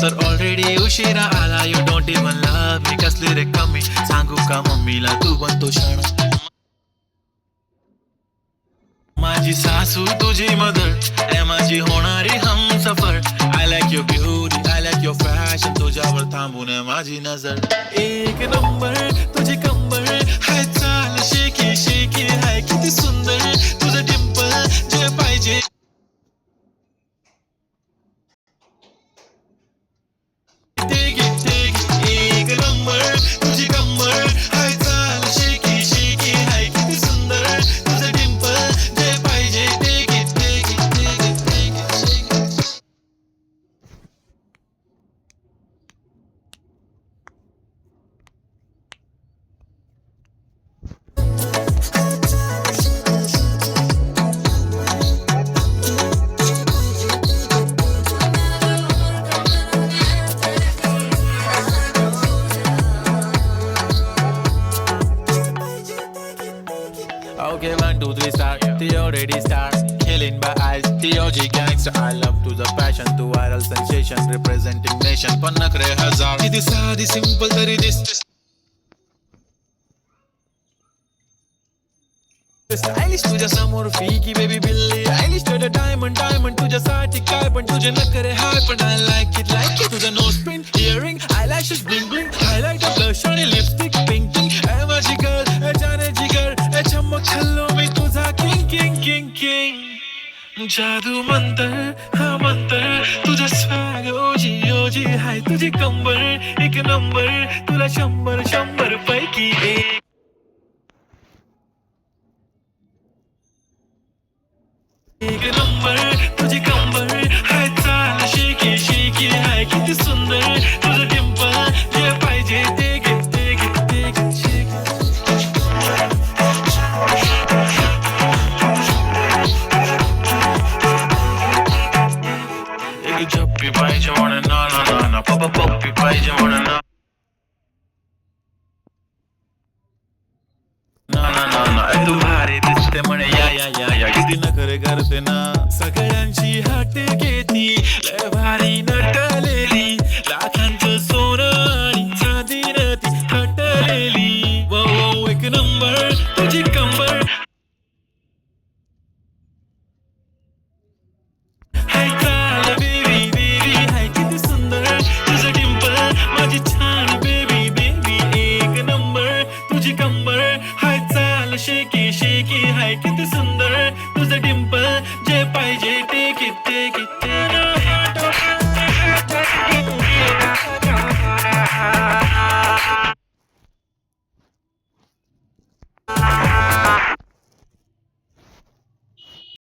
तर ऑलरेडी उशिरा आला. यू डोंट इवन लव्ह मी, कसली रे कमी सांगू का मम्मीला तू बनतो शाणा. माझी सासू तुझी मदर ए माझी होणारी Humsafar. I like your beauty, I like your fashion, तुझ्यावर थांबून आहे माझी नजर. एक नंबर तुझी कंबर हाय, चाल शेकी शेकी हाय, किती सुंदर तुझं डिंपल जे पाहिजे. एक नंबर तुझी कंबर हाय, चाल शेकी शेकी हाय, किती सुंदर तुझं डिंपल जे पाहिजे. Take it, take it, take it, take it, take it. Okay, 1, 2, 3 start. The already start. Killing by eyes. The OG gangster. I love to the passion, to viral sensation, representing nation. पन्नकरे हजार. किती साधी simple तरी दिसते. Stylish तुझ्या समोर फिकी baby बिल्ली. आयलिश तुझं डायमंड डायमंड तुझ्यासाठी काय पण तुझे नखरे हाय, पण I like it like it. तुझं nose pin earring eyelashes bling bling, highlighter blush आणि लिपस्टिक पिंक पिंक. ए माझी गर्ल ए जाने जिगर ए चमक छल्लो मी तुझा किंग किंग किंग किंग. जादू मंतर हा मंतर तुझा स्वॅग ओजी ओजी हाय, तुझी कंबर एक नंबर, तुला 100 पैकी एक. एक नंबर तुझी कंबर हाय, चाल शेकी शेकी हाय, किती सुंदर तुझं डिंपल जे पाहिजे. ते घे ते घे ते घे शेक. एक जप्पी पाहिजे म्हणे ना ना ना ना, पप्पा पप्पी पाहिजे म्हणे ना ना ना ना ना. तू भारी दिसते म्हणे या या या या, किती नखरे करते ना, सगळ्यांची हट घेती, लय भारी नटलेली, लाखांचं सोनं आणि चांदीनं ती हटलेली. वो वो एक नंबर तुझी कंबर हाय, चाल बेबी बेबी हाय, किती सुंदर तुझं डिंपल माझी छान बेबी बेबी. एक नंबर तुझी कंबर हाय, चाल शेकी शेकी हाय, किती सुंदर तुझं डिंपल जे पाहिजे.